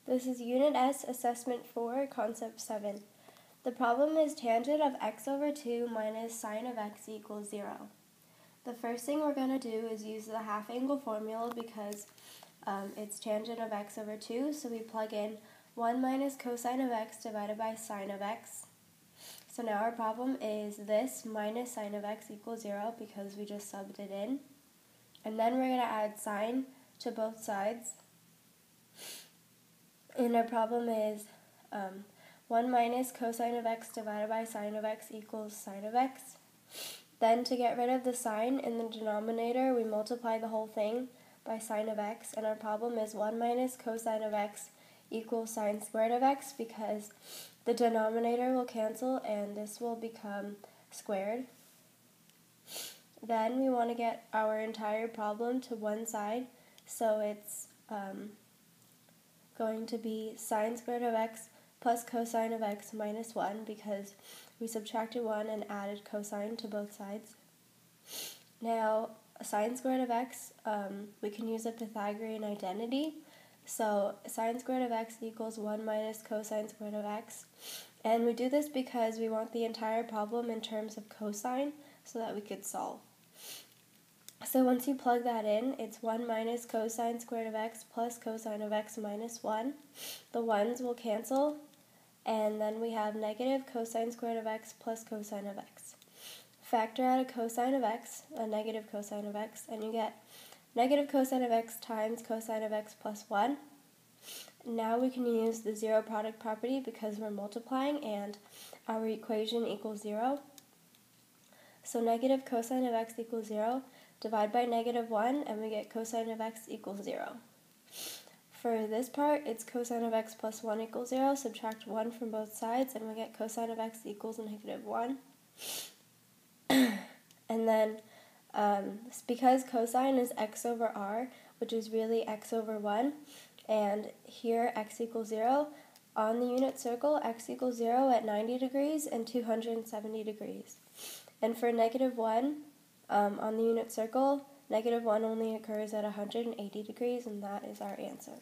This is Unit S, Assessment 4, Concept 7. The problem is tangent of x over 2 minus sine of x equals 0. The first thing we're going to do is use the half angle formula because it's tangent of x over 2, so we plug in 1 minus cosine of x divided by sine of x. So now our problem is this minus sine of x equals 0 because we just subbed it in. And then we're going to add sine to both sides. And our problem is 1 minus cosine of x divided by sine of x equals sine of x. Then to get rid of the sine in the denominator, we multiply the whole thing by sine of x. And our problem is 1 minus cosine of x equals sine squared of x because the denominator will cancel and this will become squared. Then we want to get our entire problem to one side, so it's going to be sine squared of x plus cosine of x minus 1 because we subtracted 1 and added cosine to both sides. Now, sine squared of x, we can use a Pythagorean identity. So sine squared of x equals 1 minus cosine squared of x. And we do this because we want the entire problem in terms of cosine so that we could solve. So once you plug that in, it's 1 minus cosine squared of x plus cosine of x minus 1. The 1's will cancel, and then we have negative cosine squared of x plus cosine of x. Factor out a cosine of x, a negative cosine of x, and you get negative cosine of x times cosine of x plus 1. Now we can use the zero product property because we're multiplying and our equation equals 0. So negative cosine of x equals 0. Divide by negative 1 and we get cosine of x equals 0. For this part, it's cosine of x plus 1 equals 0. Subtract 1 from both sides and we get cosine of x equals negative 1. And then because cosine is x over r, which is really x over 1, and here x equals 0, on the unit circle, x equals 0 at 90 degrees and 270 degrees. And for negative 1, on the unit circle, negative 1 only occurs at 180 degrees, and that is our answer.